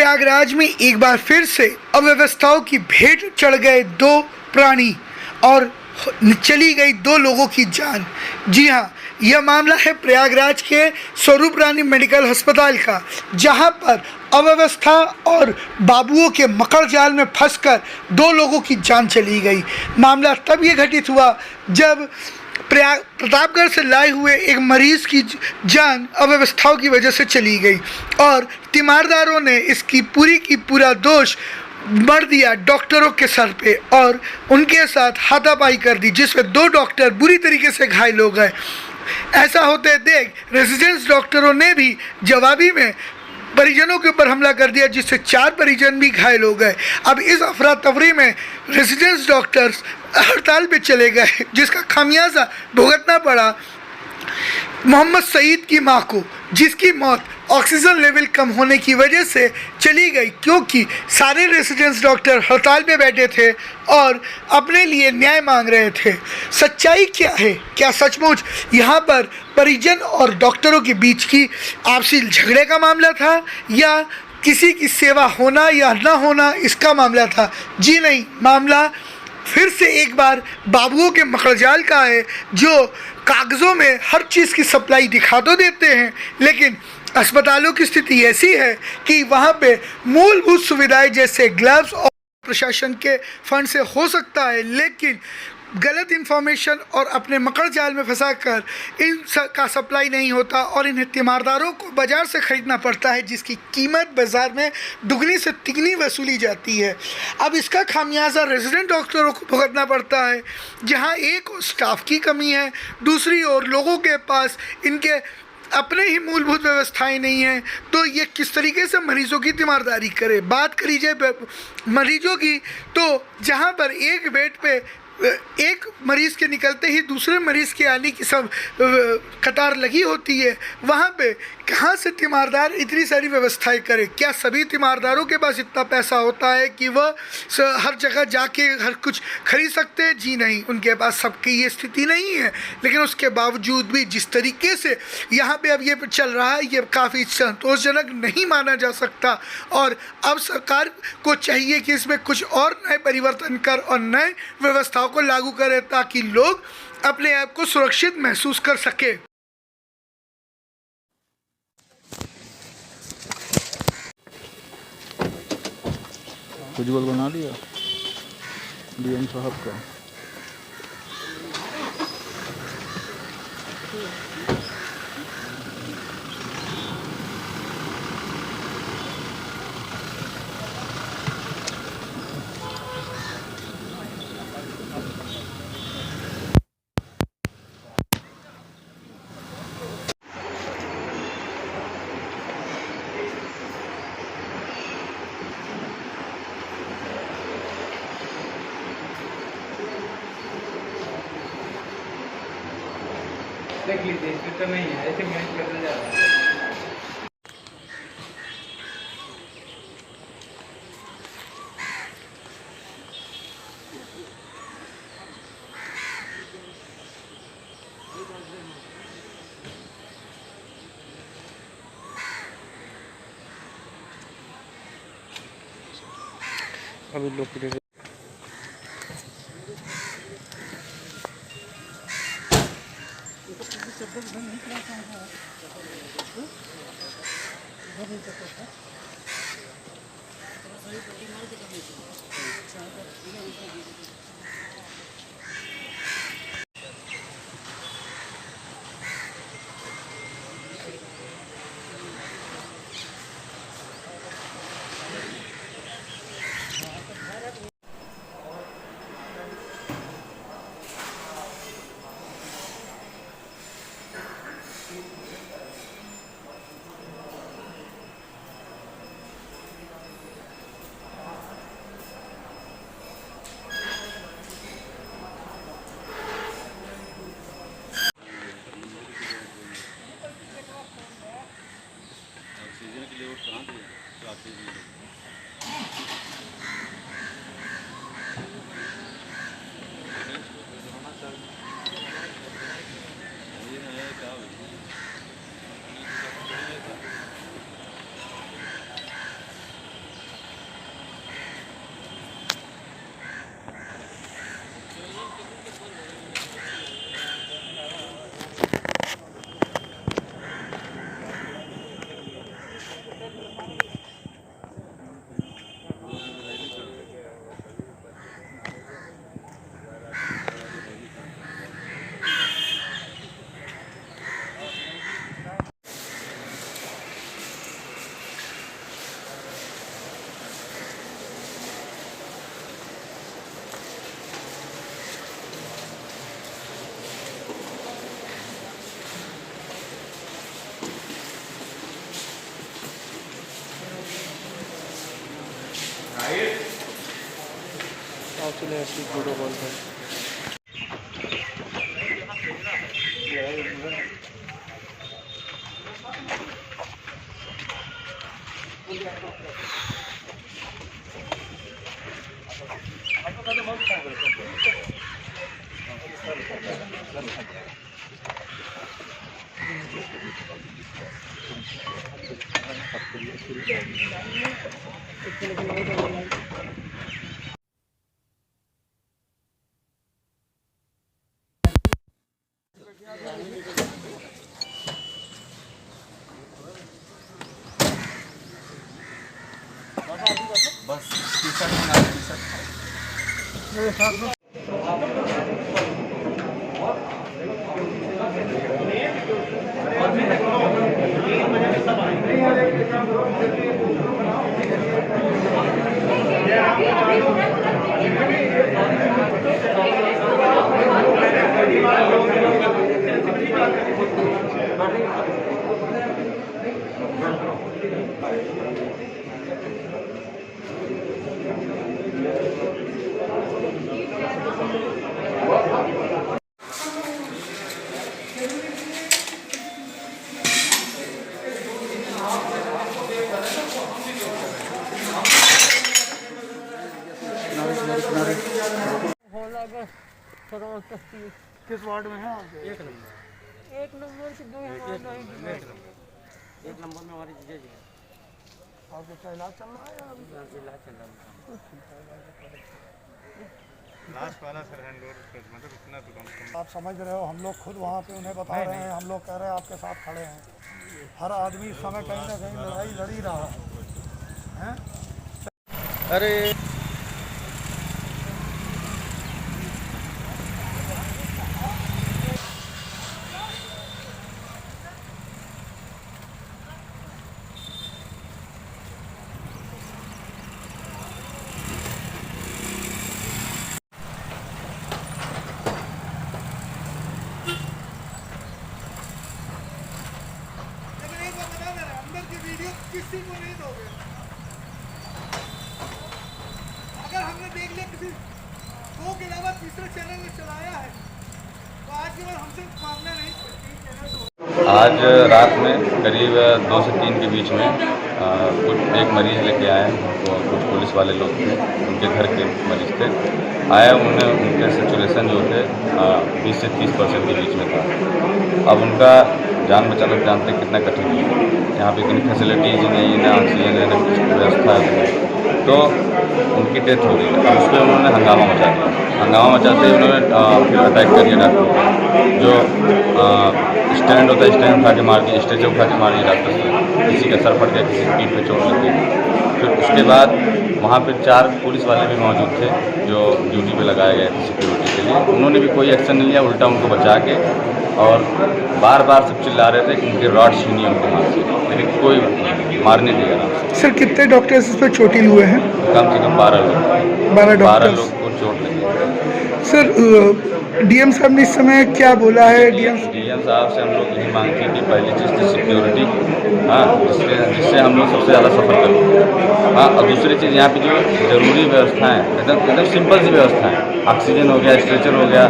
प्रयागराज में एक बार फिर से अव्यवस्थाओं की भेंट चढ़ गए दो प्राणी और चली गई दो लोगों की जान। जी हाँ, यह मामला है प्रयागराज के स्वरूप रानी मेडिकल अस्पताल का, जहां पर अव्यवस्था और बाबुओं के मकर जाल में फंसकर दो लोगों की जान चली गई। मामला तब ये घटित हुआ जब प्रतापगढ़ से लाए हुए एक मरीज की जान अव्यवस्थाओं की वजह से चली गई और तीमारदारों ने इसकी पूरा दोष मर दिया डॉक्टरों के सर पे और उनके साथ हाथापाई कर दी, जिसमें दो डॉक्टर बुरी तरीके से घायल हो गए। ऐसा होते देख रेजिडेंस डॉक्टरों ने भी जवाबी में परिजनों के ऊपर हमला कर दिया, जिससे 4 परिजन भी घायल हो गए। अब इस अफरा तफरी में रेजिडेंस डॉक्टर्स हड़ताल पे चले गए, जिसका खामियाजा भुगतना पड़ा मोहम्मद सईद की मां को, जिसकी मौत ऑक्सीजन लेवल कम होने की वजह से चली गई, क्योंकि सारे रेजिडेंस डॉक्टर हड़ताल पे बैठे थे और अपने लिए न्याय मांग रहे थे। सच्चाई क्या है? क्या सचमुच यहाँ पर परिजन और डॉक्टरों के बीच की आपसी झगड़े का मामला था या किसी की सेवा होना या ना होना इसका मामला था? जी नहीं, मामला फिर से एक बार बाबुओं के मखरजाल का है, जो कागज़ों में हर चीज़ की सप्लाई दिखा तो देते हैं, लेकिन अस्पतालों की स्थिति ऐसी है कि वहाँ पे मूलभूत सुविधाएं जैसे ग्लव्स और प्रशासन के फंड से हो सकता है, लेकिन गलत इंफॉर्मेशन और अपने मकर जाल में फंसाकर इन का सप्लाई नहीं होता और इन्हें तीमारदारों को बाज़ार से ख़रीदना पड़ता है, जिसकी कीमत बाज़ार में दुगनी से तिगनी वसूली जाती है। अब इसका खामियाजा रेजिडेंट डॉक्टरों को भुगतना पड़ता है, जहां एक और स्टाफ की कमी है, दूसरी ओर लोगों के पास इनके अपने ही मूलभूत व्यवस्थाएं नहीं हैं। तो ये किस तरीके से मरीजों की तीमारदारी करे? बात करी जाए मरीजों की, तो जहां पर एक बेड पे एक मरीज़ के निकलते ही दूसरे मरीज़ के आने की सब कतार लगी होती है, वहाँ पे कहाँ से तीमारदार इतनी सारी व्यवस्थाएं करे? क्या सभी तीमारदारों के पास इतना पैसा होता है कि वह हर जगह जाके हर कुछ खरीद सकते हैं? जी नहीं, उनके पास सबकी ये स्थिति नहीं है। लेकिन उसके बावजूद भी जिस तरीके से यहाँ पे अब ये चल रहा है, ये काफ़ी संतोषजनक नहीं माना जा सकता और अब सरकार को चाहिए कि इसमें कुछ और नए परिवर्तन कर और नए व्यवस्थाओं को लागू करे, ताकि लोग अपने आप को सुरक्षित महसूस कर सके। विजुअल बना लिया डीएम साहब का। देख लीजिए, इसमें तो नहीं है, ऐसे मैच करने जा रहा है। अभी लोग चले ऐसी वीडियो कॉल पर किस वार्ड में है आप? एक नंबर से दो एक नंबर में हमारी जीजा जी है। आपका क्या इलाज चल रहा है? इलाज चल रहा है। लास्ट वाला सर हैंड ओवर मतलब इतना तो कम। आप समझ रहे हो, हम लोग खुद वहाँ पे उन्हें बता रहे हैं, हम लोग कह रहे हैं आपके साथ खड़े हैं। हर आदमी इस समय कहीं ना कहीं लड़ाई लड़ ही रहा है। अरे अंदर की वीडियो किसी को नहीं दोगे। अगर हमने देख लिया किसी दो के अलावा तीसरे चैनल में चलाया है तो आज के बाद हमसे मांगना नहीं। आज रात में करीब 2 से 3 के बीच में कुछ एक मरीज़ लेके आए, तो कुछ पुलिस वाले लोग थे, उनके घर के मरीज़ थे। आया उन्हें उनके सेचुरेशन जो थे 20 से 30% के बीच में था। अब उनका जान बचाना जानते कितना कठिन है, यहाँ पे इतनी फैसिलिटीज नहीं है, ना ऑक्सीजन है, ना कुछ व्यवस्था है, तो उनकी डेथ हो गई। अब उस पर उन्होंने हंगामा मचा दिया। हंगामा मचाते ही उन्होंने फिर अटैक कर दिया डॉक्टर को, जो स्टैंड होता है स्टैंड उठा के मार दिया, स्टेज उठा के मार दिया डॉक्टर से। किसी का सर फट गया, किसी की पीठ पे चोट लग गई। फिर उसके बाद वहाँ पे 4 पुलिस वाले भी मौजूद थे जो ड्यूटी पे लगाए गए थे सिक्योरिटी के लिए। उन्होंने भी कोई एक्शन नहीं लिया, उल्टा उनको बचा के और बार बार सब चिल्ला रहे थे कि उनके रॉड छीनिए उनके हाथ से, लेकिन कोई मारने नहीं दिया। सर कितने डॉक्टर्स इस पर चोटिल हुए हैं? कम से कम 12 लोग 12 लोग को चोट लगी। सर डीएम साहब ने इस समय क्या बोला है? डीएम साहब से हम लोग यही मांगते हैं कि पहली चीज़ तो सिक्योरिटी, हाँ, जिससे हम लोग सबसे ज़्यादा सफ़र करें। हाँ, और दूसरी चीज़ यहाँ पे जो ज़रूरी व्यवस्थाएँ एकदम सिंपल सी व्यवस्था है, ऑक्सीजन हो गया, स्ट्रेचर हो गया,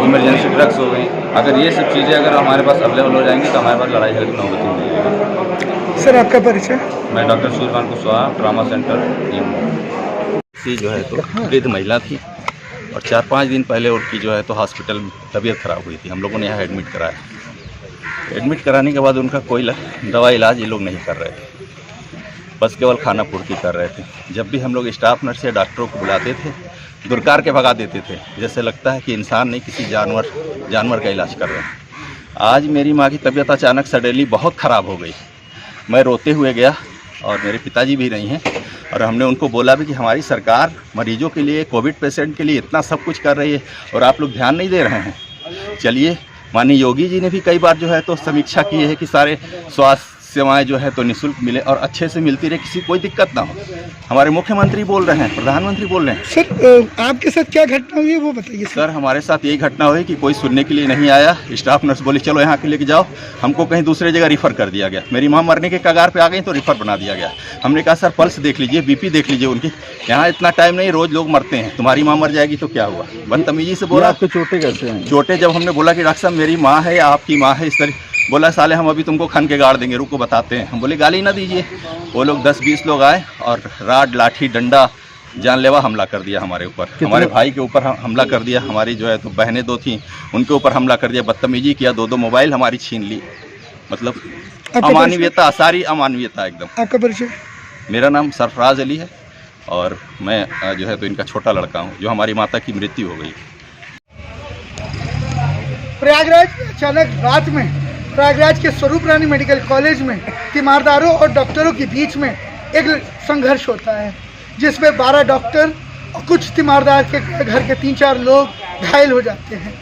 इमरजेंसी ड्रग्स हो गई। अगर ये सब चीज़ें अगर हमारे पास अवेलेबल हो जाएंगी तो हमारे पास लड़ाई झगड़े की नौबत ही नहीं आएगी। सर आपका परिचय? मैं doctor Suryakant Kushwaha, trauma centre सी जो है तो वृद्ध महिला थी और 4-5 दिन पहले उनकी जो है तो हॉस्पिटल में तबीयत ख़राब हुई थी। हम लोगों ने यहाँ एडमिट कराया। एडमिट कराने के बाद उनका कोई दवा इलाज ये लोग नहीं कर रहे थे, बस केवल खाना पूर्ति कर रहे थे। जब भी हम लोग स्टाफ नर्स या डॉक्टरों को बुलाते थे, दुरकार के भगा देते थे, जैसे लगता है कि इंसान नहीं किसी जानवर का इलाज कर रहे हैं। आज मेरी माँ की तबीयत अचानक सडनली बहुत ख़राब हो गई। मैं रोते हुए गया और मेरे पिताजी भी नहीं हैं, और हमने उनको बोला भी कि हमारी सरकार मरीजों के लिए, कोविड पेशेंट के लिए इतना सब कुछ कर रही है और आप लोग ध्यान नहीं दे रहे हैं। चलिए, माननीय योगी जी ने भी कई बार जो है तो समीक्षा की है कि सारे स्वास्थ्य सेवाएं जो है तो निःशुल्क मिले और अच्छे से मिलती रहे, किसी कोई दिक्कत ना हो। हमारे मुख्यमंत्री बोल रहे हैं, प्रधानमंत्री बोल रहे हैं। सर आपके साथ क्या घटना हुई है वो बताइए सर। सर हमारे साथ यही घटना हुई कि कोई सुनने के लिए नहीं आया। स्टाफ नर्स बोली चलो यहाँ के लेके जाओ, हमको कहीं दूसरे जगह रिफ़र कर दिया गया। मेरी माँ मरने के कगार पे आ गई तो रिफ़र बना दिया गया। हमने कहा सर पल्स देख लीजिए, बीपी देख लीजिए उनकी, यहाँ इतना टाइम नहीं, रोज़ लोग मरते हैं, तुम्हारी माँ मर जाएगी तो क्या हुआ। बदतमीजी से बोला। आपको चोटें कैसे हैं? चोटें जब हमने बोला कि डॉक्टर साहब मेरी माँ है या आपकी माँ है, इस तरह बोला साले हम अभी तुमको खन के गाड़ देंगे, रुको बताते हैं। हम बोले गाली ना दीजिए। वो लोग 10-20 लोग आए और राड लाठी डंडा जानलेवा हमला कर दिया हमारे ऊपर। हमारे भाई के ऊपर हमला कर दिया, हमारी जो है तो बहनें 2 थीं उनके ऊपर हमला कर दिया, बदतमीजी किया, 2 मोबाइल हमारी छीन ली। मतलब अमानवीयता, सारी अमानवीयता एकदम। आपका परिचय? मेरा नाम सरफराज अली है और मैं जो है तो इनका छोटा लड़का हूँ, जो हमारी माता की मृत्यु हो गई। प्रयागराज में अचानक रात में प्रयागराज के स्वरूप रानी मेडिकल कॉलेज में तीमारदारों और डॉक्टरों के बीच में एक संघर्ष होता है, जिसमें 12 डॉक्टर और कुछ तीमारदार के घर के 3-4 लोग घायल हो जाते हैं।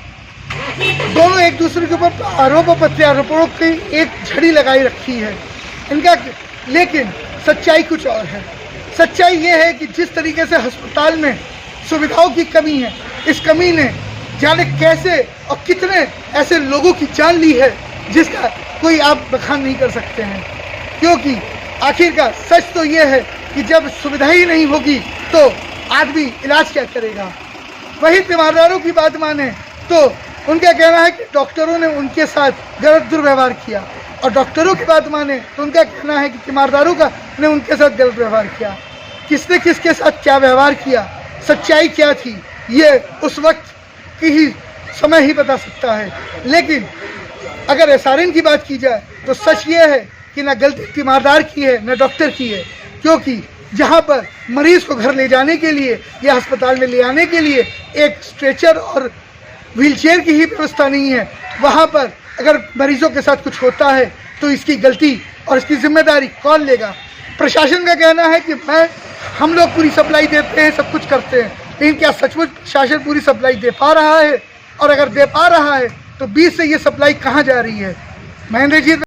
दोनों एक दूसरे के ऊपर आरोप और प्रत्यारोपों की एक झड़ी लगाई रखी है इनका, लेकिन सच्चाई कुछ और है। सच्चाई ये है कि जिस तरीके से अस्पताल में सुविधाओं की कमी है, इस कमी ने जाने कैसे और कितने ऐसे लोगों की जान ली है जिसका कोई आप बखान नहीं कर सकते हैं। क्योंकि आखिरकार सच तो ये है कि जब सुविधा ही नहीं होगी तो आदमी इलाज क्या करेगा। वही तीमारदारों की बात माने तो उनका कहना है कि डॉक्टरों ने उनके साथ गलत दुर्व्यवहार किया, और डॉक्टरों की बात माने तो उनका कहना है कि तीमारदारों ने उनके साथ गलत व्यवहार किया। किसने किसके साथ क्या व्यवहार किया, सच्चाई क्या थी, ये उस वक्त की ही समय ही बता सकता है। लेकिन अगर एसआरएन की बात की जाए तो सच ये है कि ना गलती तीमारदार की है ना डॉक्टर की है, क्योंकि जहाँ पर मरीज़ को घर ले जाने के लिए या अस्पताल में ले आने के लिए एक स्ट्रेचर और व्हीलचेयर की ही व्यवस्था नहीं है, वहाँ पर अगर मरीजों के साथ कुछ होता है तो इसकी गलती और इसकी जिम्मेदारी कौन लेगा। प्रशासन का कहना है कि हम लोग पूरी सप्लाई देते हैं, सब कुछ करते हैं, लेकिन क्या सचमुच प्रशासन पूरी सप्लाई दे पा रहा है? और अगर दे पा रहा है तो बीच से ये सप्लाई कहाँ जा रही है? महेंद्र जी।